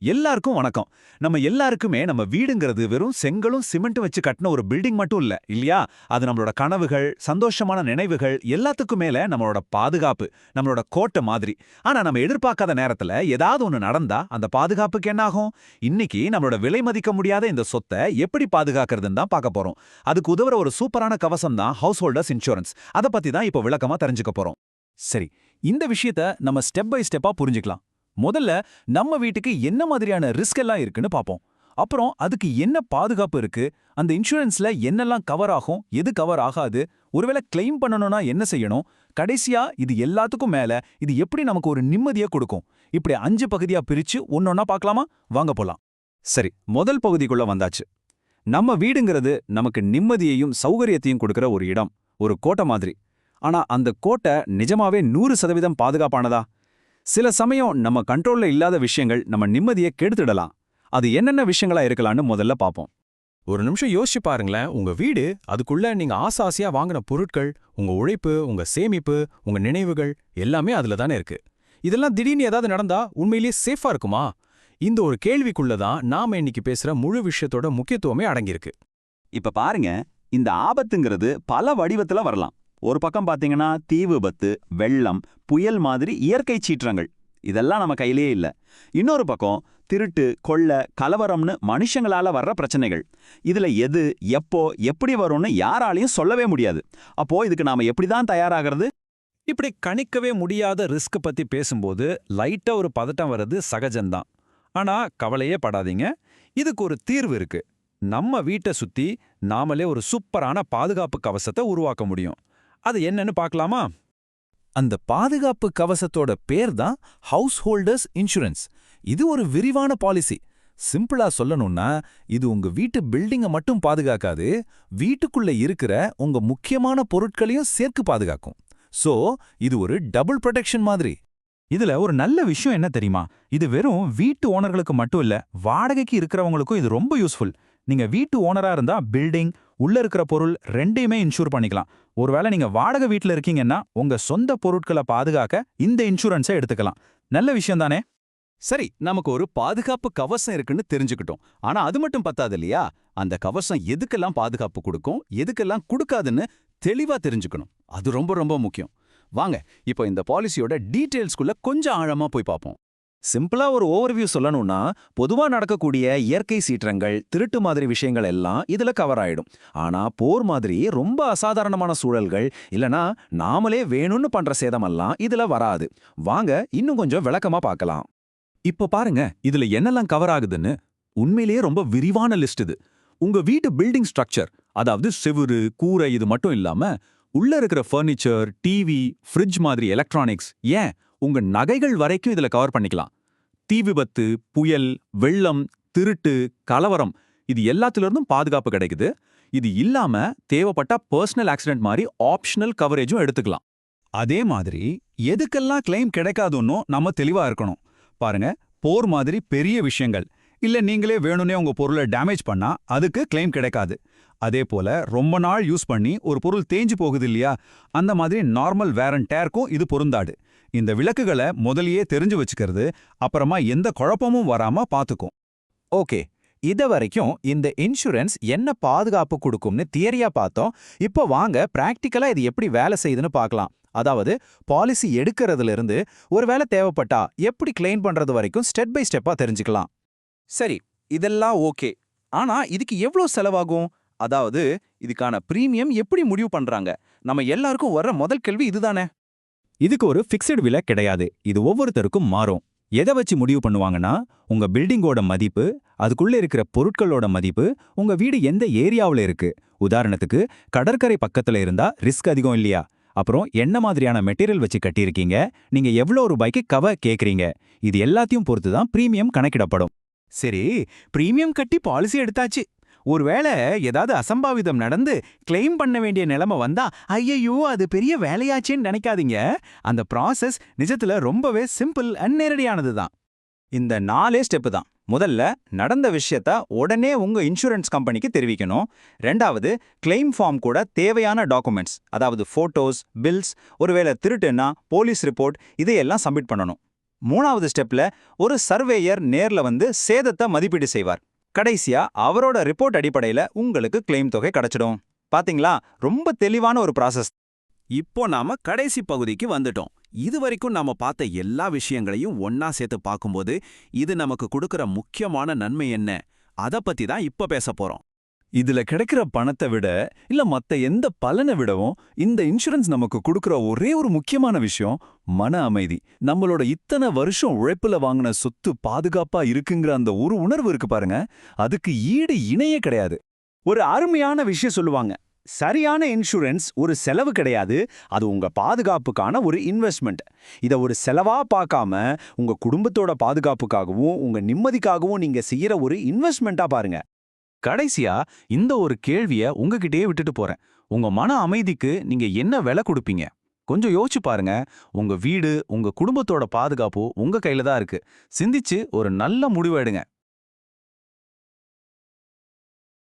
எல்லாருக்கும் வணக்கம். நம்ம எல்லாருக்குமே நம்ம வீடுங்கிறது வெறும் செங்கலும் சிமெண்ட்டும் வச்சு கட்டின ஒரு பில்டிங் மட்டும் இல்ல, இல்லையா? அது நம்மளோட கனவுகள், சந்தோஷமான நினைவுகள் எல்லாத்துக்கும் மேல நம்மளோட பாதுகாப்பு, நம்மளோட கோட்டை மாதிரி. ஆனா நம்ம எதிர்பார்க்காத நேரத்துல ஏதாவது ஒண்ணு நடந்தா அந்த பாதுகாப்புக்கு என்ன ஆகும்? இன்னைக்கு நம்மளோட விலை மதிக்க முடியாத இந்த சொத்தை எப்படி பாதுகாக்கிறதுன்னு தான் பார்க்க போறோம். அதுக்கு உதவுற ஒரு சூப்பரான கவசம் தான் ஹவுஸ் ஹோல்டர்ஸ் இன்சூரன்ஸ். அதை பத்தி தான் இப்போ விளக்கமா தெரிஞ்சுக்க போறோம். சரி, இந்த விஷயத்த நம்ம ஸ்டெப் பை ஸ்டெப்பா புரிஞ்சுக்கலாம். முதல்ல நம்ம வீட்டுக்கு என்ன மாதிரியான ரிஸ்க் எல்லாம் இருக்குன்னு பாப்போம். அப்புறம் அதுக்கு என்ன பாதுகாப்பு இருக்கு, அந்த இன்சூரன்ஸ்ல என்னெல்லாம் கவர் ஆகும், எது கவர் ஆகாது, ஒருவேளை கிளைம் பண்ணணும்னா என்ன செய்யணும், கடைசியா இது எல்லாத்துக்கும் மேல இது எப்படி நமக்கு ஒரு நிம்மதியை கொடுக்கும். இப்படி 5 பகுதியா பிரிச்சு ஒன்னொன்னா பார்க்கலாமா? வாங்க போலாம். சரி, முதல் பகுதிக்குள்ள வந்தாச்சு. நம்ம வீடுங்கிறது நமக்கு நிம்மதியையும் சௌகரியத்தையும் கொடுக்கிற ஒரு இடம், ஒரு கோட்டை மாதிரி. ஆனா அந்த கோட்டை நிஜமாவே 100% பாதுகாப்பானதா? சில சமயம் நம்ம கண்ட்ரோல்ல இல்லாத விஷயங்கள் நம்ம நிம்மதியை கெடுத்துடலாம். அது என்னென்ன விஷயங்களா இருக்கலாம்னு முதல்ல பாப்போம். ஒரு நிமிஷம் யோசிச்சு பாருங்களேன். உங்க வீடு, அதுக்குள்ள நீங்க ஆசையா வாங்கின பொருட்கள், உங்க உழைப்பு, உங்க சேமிப்பு, உங்க நினைவுகள் எல்லாமே அதுல தானே இருக்கு. இதெல்லாம் திடீர்னு ஏதாவது நடந்தா உண்மையிலேயே சேஃபா இருக்குமா? இந்த ஒரு கேள்விக்குள்ளதான் நாம இன்னைக்கு பேசுற முழு விஷயத்தோட முக்கியத்துவமே அடங்கியிருக்கு. இப்ப பாருங்க, இந்த ஆபத்துங்கிறது பல வடிவத்துல வரலாம். ஒரு பக்கம் பாத்தீங்கன்னா தீ விபத்து, வெள்ளம், புயல் மாதிரி இயற்கை சீற்றங்கள், இதெல்லாம் நம்ம கையிலேயே இல்ல. இன்னொரு பக்கம் திருட்டு, கொள்ளை, கலவரம்னு மனுஷங்களால வர்ற பிரச்சனைகள். இதுல எது எப்போ எப்படி வரும்னு யாராலையும் சொல்லவே முடியாது. அப்போ இதுக்கு நாம எப்படிதான் தயாராகிறது? இப்படி கணிக்கவே முடியாத ரிஸ்க் பத்தி பேசும்போது லைட்டா ஒரு பதட்டம் வர்றது சகஜம்தான். ஆனா கவலையே படாதீங்க, இதுக்கு ஒரு தீர்வு இருக்கு. நம்ம வீட்டை சுத்தி நாமளே ஒரு சூப்பரான பாதுகாப்பு கவசத்தை உருவாக்க முடியும். அது என்னன்னு பார்க்கலாமா? அந்த பாதுகாப்பு கவசத்தோட பேர் தான் ஹவுஸ் ஹோல்டர்ஸ் இன்சூரன்ஸ். இது ஒரு விரிவான பாலிசி. சிம்பிளா சொல்லணும்னா, இது உங்க வீட்டு பில்டிங்கை மட்டும் பாதுகாக்காது, வீட்டுக்குள்ள இருக்கிற உங்க முக்கியமான பொருட்களையும் சேர்த்து பாதுகாக்கும். சோ இது ஒரு டபுள் ப்ரொடெக்ஷன் மாதிரி. இதுல ஒரு நல்ல விஷயம் என்ன தெரியுமா? இது வெறும் வீட்டு ஓனர்களுக்கு மட்டும் இல்ல, வாடகைக்கு இருக்கிறவங்களுக்கும் இது ரொம்ப யூஸ்ஃபுல். நீங்க வீட்டு ஓனரா இருந்தா பில்டிங், உள்ள இருக்கிற பொருள் ரெண்டையுமே இன்சூர் பண்ணிக்கலாம். ஒருவேளை நீங்க வாடகை வீட்டுல இருக்கீங்கன்னா உங்க சொந்த பொருட்களை பாதுகாக்க இந்த இன்சூரன்ஸை எடுத்துக்கலாம். நல்ல விஷயம் தானே? சரி, நமக்கு ஒரு பாதுகாப்பு கவசம் இருக்குன்னு தெரிஞ்சுக்கிட்டோம். ஆனா அது மட்டும் பத்தாது இல்லையா? அந்த கவசம் எதுக்கெல்லாம் பாதுகாப்பு கொடுக்கும், எதுக்கெல்லாம் கொடுக்காதுன்னு தெளிவா தெரிஞ்சுக்கணும். அது ரொம்ப ரொம்ப முக்கியம். வாங்க இப்போ இந்த பாலிசியோட டீடைல்ஸ்குள்ள கொஞ்சம் ஆழமா போய் பார்ப்போம். சிம்பிளா ஒரு ஓவர்வியூ சொல்லணும்னா, பொதுவா நடக்கக்கூடிய இயற்கை சீற்றங்கள், திருட்டு மாதிரி விஷயங்கள் எல்லாம் இதுல கவர் ஆயிடும். ஆனா போர் மாதிரி ரொம்ப அசாதாரணமான சூழல்கள், இல்லனா நாமளே வேணும்னு பண்ற சேதமெல்லாம் இதுல வராது. வாங்க இன்னும் கொஞ்சம் விளக்கமா பார்க்கலாம். இப்ப பாருங்க, இதுல என்னெல்லாம் கவர் ஆகுதுன்னு. உண்மையிலேயே ரொம்ப விரிவான லிஸ்ட் இது. உங்க வீட்டு பில்டிங் ஸ்ட்ரக்சர், அதாவது செவுரு, கூரை, இது மட்டும் இல்லாம உள்ள இருக்கிற ஃபர்னிச்சர், டிவி, ஃப்ரிட்ஜ் மாதிரி எலக்ட்ரானிக்ஸ், ஏன் உங்க நகைகள் வரைக்கும் இதுல கவர் பண்ணிக்கலாம். தீ விபத்து, புயல், வெள்ளம், திருட்டு, கலவரம், இது எல்லாத்திலிருந்தும் பாதுகாப்பு கிடைக்குது. இது இல்லாம தேவைப்பட்ட பர்சனல் ஆக்சிடென்ட் மாதிரி ஆப்ஷனல் கவரேஜும் எடுத்துக்கலாம். அதே மாதிரி எதுக்கெல்லாம் கிளைம் கிடைக்காதுன்னு நம்ம தெளிவா இருக்கணும். பாருங்க, போர் மாதிரி பெரிய விஷயங்கள், இல்ல நீங்களே வேணும்னே உங்க பொருளை டேமேஜ் பண்ணா அதுக்கு கிளைம் கிடைக்காது. அதே போல ரொம்ப நாள் யூஸ் பண்ணி ஒரு பொருள் தேஞ்சு போகுது இல்லையா, அந்த மாதிரி நார்மல் வேர் அண்ட் டேர்க்கும் இது பொருந்தாது. இந்த விளக்குகளை முதலியே தெரிஞ்சு வச்சுக்கிறது, அப்புறமா எந்த குழப்பமும் வராம பாத்துக்கும். ஓகே, இத வரைக்கும் இந்த இன்சூரன்ஸ் என்ன பாதுகாப்பு கொடுக்கும்னு தியரியா பார்த்தோம். இப்போ வாங்க பிராக்டிக்கலா இது எப்படி வேலை செய்யுதுன்னு பார்க்கலாம். அதாவது பாலிசி எடுக்கிறதுல இருந்து ஒருவேளை தேவைப்பட்டா எப்படி கிளைம் பண்றது வரைக்கும் ஸ்டெப் பை ஸ்டெப்பா தெரிஞ்சுக்கலாம். சரி, இதெல்லாம் ஓகே. ஆனா இதுக்கு எவ்வளவு செலவாகும்? அதாவது இதுக்கான பிரீமியம் எப்படி முடிவு பண்றாங்க? நம்ம எல்லாருக்கும் வர்ற முதல் கேள்வி இதுதானே. இதுக்கு ஒரு ஃபிக்ஸட் விலை கிடையாது. இது ஒவ்வொருத்தருக்கும் மாறும். எதை வச்சு முடிவு பண்ணுவாங்கன்னா, உங்க பில்டிங்கோட மதிப்பு, அதுக்குள்ள இருக்கிற பொருட்களோட மதிப்பு, உங்க வீடு எந்த ஏரியாவுல இருக்கு. உதாரணத்துக்கு கடற்கரை பக்கத்துல இருந்தா ரிஸ்க் அதிகம் இல்லையா? அப்புறம் என்ன மாதிரியான மெட்டீரியல் வச்சு கட்டியிருக்கீங்க, நீங்க எவ்வளோ ரூபாய்க்கு கவர் கேக்குறீங்க, இது எல்லாத்தையும் பொறுத்து தான் பிரீமியம் கணக்கிடப்படும். சரி, பிரீமியம் கட்டி பாலிசி எடுத்தாச்சு. ஒருவேளை ஏதாவது அசம்பாவிதம் நடந்து கிளைம் பண்ண வேண்டிய நிலைமை வந்தா, ஐயையோ அது பெரிய வேலையாச்சேன்னு நினைக்காதீங்க. அந்த ப்ராசஸ் நிஜத்துல ரொம்பவே சிம்பிள் அண்ட் நேரடியானது தான். இந்த 4 ஸ்டெப்பு தான். முதல்ல நடந்த விஷயத்த உடனே உங்க இன்சூரன்ஸ் கம்பெனிக்கு தெரிவிக்கணும். ரெண்டாவது, கிளைம் ஃபார்ம் கூட தேவையான டாக்குமெண்ட்ஸ், அதாவது போட்டோஸ், பில்ஸ், ஒருவேளை திருட்டுன்னா போலீஸ் ரிப்போர்ட், இதையெல்லாம் சப்மிட் பண்ணணும். 3வது ஸ்டெப்ல ஒரு சர்வேயர் நேர்ல வந்து சேதத்தை மதிப்பீடு செய்வார். கடைசியா அவரோட ரிப்போர்ட் அடிப்படையில உங்களுக்கு கிளைம் தொகை கிடைச்சிடும். பாத்தீங்களா, ரொம்ப தெளிவான ஒரு ப்ராசஸ். இப்போ நாம கடைசி பகுதிக்கு வந்துட்டோம். இதுவரைக்கும் நாம பார்த்த எல்லா விஷயங்களையும் ஒன்னா சேர்த்து பார்க்கும்போது இது நமக்கு கொடுக்கிற முக்கியமான நன்மை என்ன, அத பத்தி தான் இப்ப பேச போறோம். இதுல கிடைக்கிற பணத்தை விட இல்ல மத்த எந்த பலனை விடவும் இந்த இன்சூரன்ஸ் நமக்கு கொடுக்கிற ஒரே ஒரு முக்கியமான விஷயம் மன அமைதி. நம்மளோட இத்தனை வருஷம் உழைப்புல வாங்கின சொத்து பாதுகாப்பா இருக்குங்கிற அந்த ஒரு உணர்வு இருக்கு பாருங்க, அதுக்கு ஈடு இணையே கிடையாது. ஒரு அருமையான விஷயம் சொல்லுவாங்க. சரியான இன்சூரன்ஸ் ஒரு செலவு கிடையாது, அது உங்க பாதுகாப்புக்கான ஒரு இன்வெஸ்ட்மெண்ட். இத ஒரு செலவா பார்க்காம உங்க குடும்பத்தோட பாதுகாப்புக்காகவும் உங்க நிம்மதிக்காகவும் நீங்க செய்யற ஒரு இன்வெஸ்ட்மெண்ட்டா பாருங்க. கடைசியா இந்த ஒரு கேள்விய உங்ககிட்டயே விட்டுட்டு போறேன். உங்க மன அமைதிக்கு நீங்க என்ன விலை கொடுப்பீங்க? கொஞ்சம் யோசிச்சு பாருங்க. உங்க வீடு, உங்க குடும்பத்தோட பாதுகாப்பு உங்க கையில தான் இருக்கு. சிந்திச்சு ஒரு நல்ல முடிவு எடுங்க.